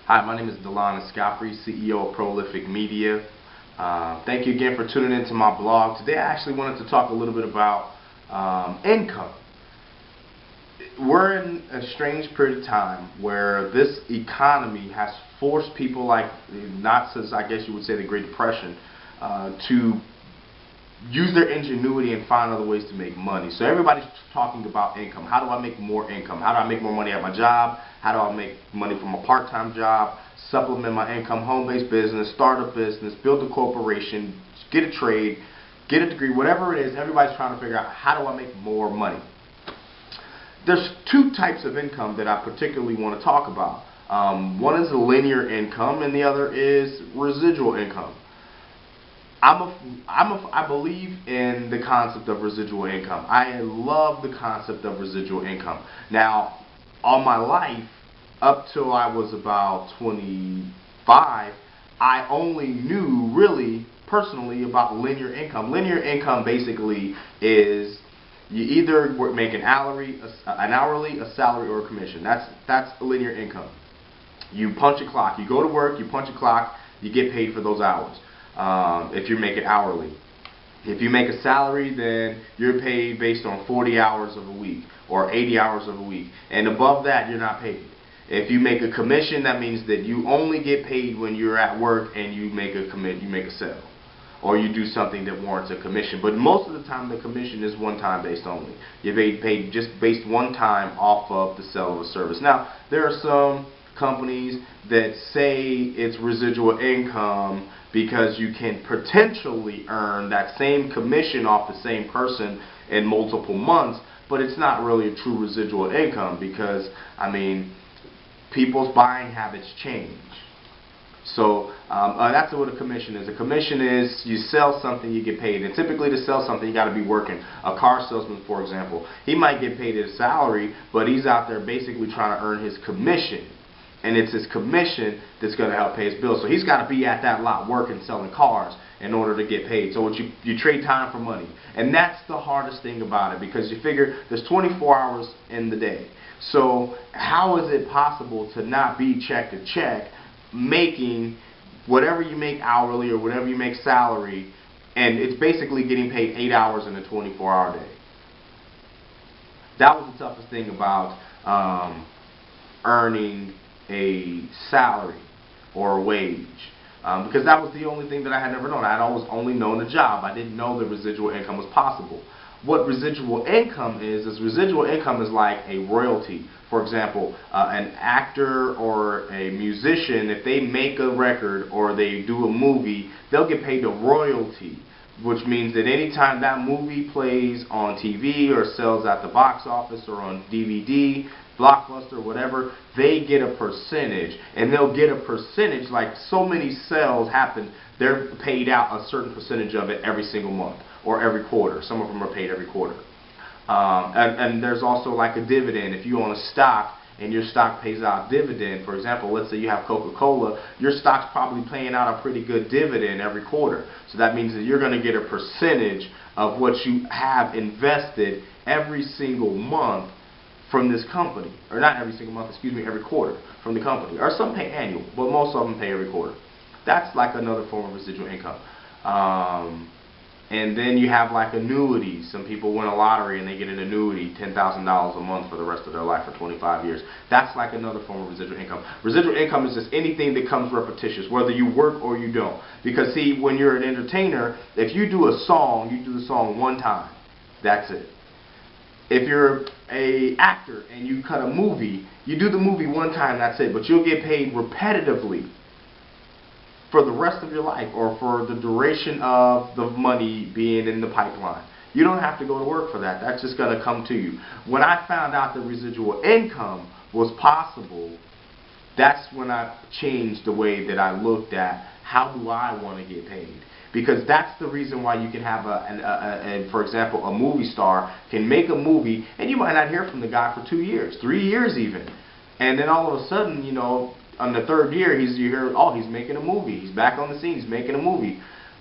Hi, my name is Delon Escapri, CEO of Prolific Media. Thank you again for tuning into my blog. Today I actually wanted to talk a little bit about income. We're in a strange period of time where this economy has forced people, like, not since I guess you would say the Great Depression, to use their ingenuity and find other ways to make money. So everybody's talking about income. How do I make more income? How do I make more money at my job? How do I make money from a part-time job? Supplement my income, home-based business, start a business, build a corporation, get a trade, get a degree, whatever it is. Everybody's trying to figure out, how do I make more money? There's two types of income that I particularly want to talk about. One is linear income and the other is residual income. I believe in the concept of residual income. I love the concept of residual income. Now, all my life, up till I was about 25, I only knew really personally about linear income. Linear income basically is you either make an hourly, a salary, or a commission. That's linear income. You punch a clock. You go to work, you punch a clock, you get paid for those hours. If you make it hourly. If you make a salary, then you're paid based on 40 hours of a week or 80 hours of a week. And above that, you're not paid. If you make a commission, that means that you only get paid when you're at work and you make a sale. Or you do something that warrants a commission. But most of the time, the commission is one-time based only. You're paid just based one time off of the sale of a service. Now, there are some companies that say it's residual income because you can potentially earn that same commission off the same person in multiple months, but it's not really a true residual income because, I mean, people's buying habits change. So that's what a commission is. A commission is you sell something, you get paid. And typically to sell something, you got to be working. A car salesman, for example, he might get paid his salary, but he's out there basically trying to earn his commission. And it's his commission that's going to help pay his bills. So he's got to be at that lot working, selling cars in order to get paid. So what you trade time for money. And that's the hardest thing about it, because you figure there's 24 hours in the day. So how is it possible to not be check to check, making whatever you make hourly or whatever you make salary, and it's basically getting paid 8 hours in a 24-hour day? That was the toughest thing about earning a salary or a wage, because that was the only thing that I had never known. I had always only known a job. I didn't know that residual income was possible. What residual income is residual income is like a royalty. For example, an actor or a musician, if they make a record or they do a movie, they'll get paid a royalty, which means that anytime that movie plays on TV or sells at the box office or on DVD, Blockbuster, whatever, they get a percentage. And they'll get a percentage, like so many sales happen, they're paid out a certain percentage of it every single month or every quarter. Some of them are paid every quarter. And there's also like a dividend. If you own a stock and your stock pays out dividend, for example, let's say you have Coca-Cola, your stock's probably paying out a pretty good dividend every quarter. So that means that you're going to get a percentage of what you have invested every single month from this company. Or not every single month, excuse me, every quarter from the company. Or some pay annual, but most of them pay every quarter. That's like another form of residual income. And then you have like annuities. Some people win a lottery and they get an annuity, $10,000 a month for the rest of their life for 25 years. That's like another form of residual income. Residual income is just anything that comes repetitious, whether you work or you don't. Because see, when you're an entertainer, if you do a song, you do the song one time. That's it. If you're an actor and you cut a movie, you do the movie one time, that's it. But you'll get paid repetitively for the rest of your life or for the duration of the money being in the pipeline. You don't have to go to work for that. That's just going to come to you. When I found out that residual income was possible, that's when I changed the way that I looked at how do I want to get paid. Because that's the reason why you can have for example, a movie star can make a movie and you might not hear from the guy for 2 years, 3 years even. And then all of a sudden, you know, on the third year, you hear, oh, he's making a movie. He's back on the scene. He's making a movie.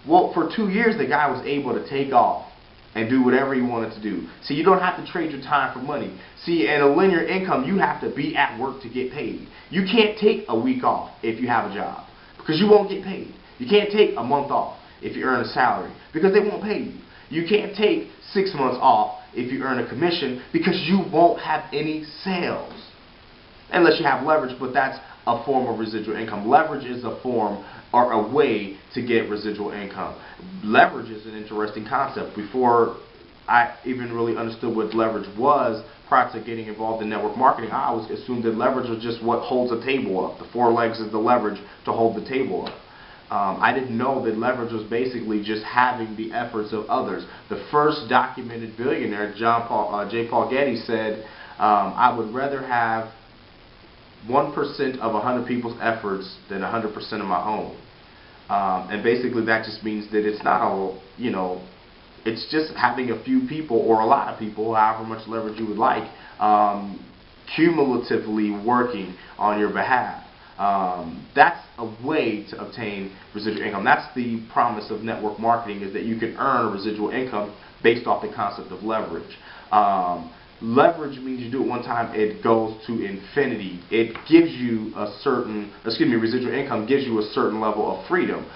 Well, for 2 years, the guy was able to take off. and do whatever you wanted to do. See, you don't have to trade your time for money. See, in a linear income, you have to be at work to get paid. You can't take a week off if you have a job, because you won't get paid. You can't take a month off if you earn a salary, because they won't pay you. You can't take 6 months off if you earn a commission, because you won't have any sales. Unless you have leverage, but that's a form of residual income. Leverage is a form or a way to get residual income. Leverage is an interesting concept. Before I even really understood what leverage was, prior to getting involved in network marketing, I always assumed that leverage was just what holds a table up. The 4 legs is the leverage to hold the table up. I didn't know that leverage was basically just having the efforts of others. The first documented billionaire, J. Paul Getty, said, I would rather have 1% of 100 people's efforts than 100% of my own. And basically that just means that it's not all, it's just having a few people or a lot of people, however much leverage you would like, cumulatively working on your behalf. That's a way to obtain residual income. That's the promise of network marketing, is that you can earn a residual income based off the concept of leverage. Leverage means you do it one time, it goes to infinity. It gives you a certain, residual income gives you a certain level of freedom.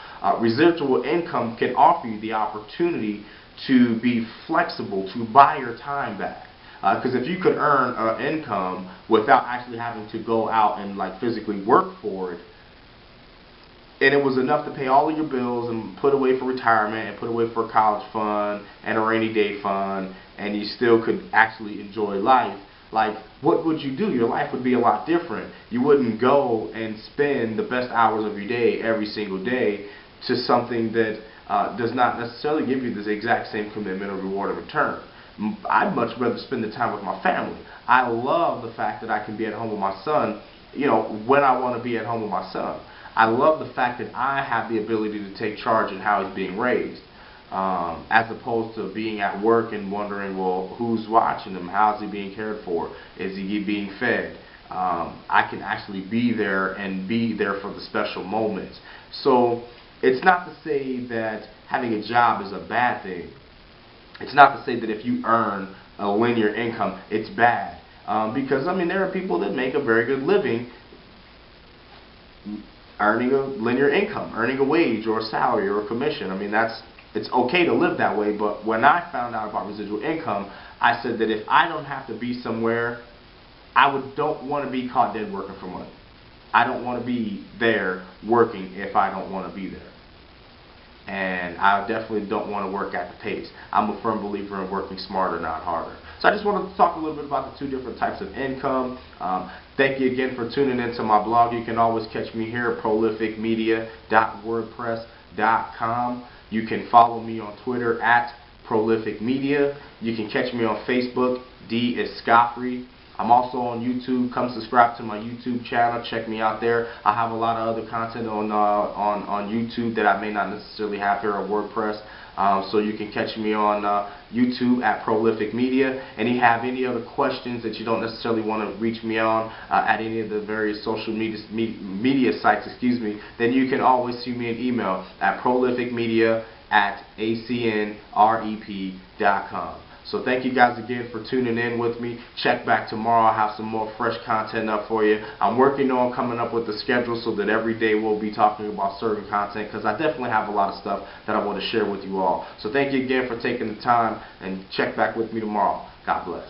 Residual income can offer you the opportunity to be flexible, to buy your time back. Because if you could earn an income without actually having to go out and physically work for it, and it was enough to pay all of your bills and put away for retirement and put away for a college fund and a rainy day fund, and you still could actually enjoy life, what would you do? Your life would be a lot different. You wouldn't go and spend the best hours of your day every single day to something that does not necessarily give you this exact same commitment or reward in return. I'd much rather spend the time with my family. I love the fact that I can be at home with my son, when I want to be at home with my son. I love the fact that I have the ability to take charge in how he's being raised, as opposed to being at work and wondering, well, who's watching him? How's he being cared for? Is he being fed? I can actually be there and be there for the special moments. So it's not to say that having a job is a bad thing. It's not to say that if you earn a linear income, it's bad. Because, there are people that make a very good living earning a linear income, earning a wage or a salary or a commission. It's okay to live that way, but when I found out about residual income, I said that if I don't have to be somewhere, don't want to be caught dead working for money. I don't want to be there working if I don't want to be there. And I definitely don't want to work at the pace. I'm a firm believer in working smarter, not harder. So I just wanted to talk a little bit about the 2 different types of income. Thank you again for tuning into my blog. You can always catch me here at prolificmedia.wordpress.com. You can follow me on Twitter at prolificmedia. You can catch me on Facebook, D is Scotfrey. I'm also on YouTube. Come subscribe to my YouTube channel. Check me out there. I have a lot of other content on YouTube that I may not necessarily have here on WordPress. So you can catch me on YouTube at Prolific Media. And if you have any other questions that you don't necessarily want to reach me on at any of the various social media sites, then you can always shoot me an email at prolificmedia@acnrep.com. So thank you guys again for tuning in with me. Check back tomorrow. I'll have some more fresh content up for you. I'm working on coming up with the schedule so that every day we'll be talking about certain content, because I definitely have a lot of stuff that I want to share with you all. So thank you again for taking the time, and check back with me tomorrow. God bless.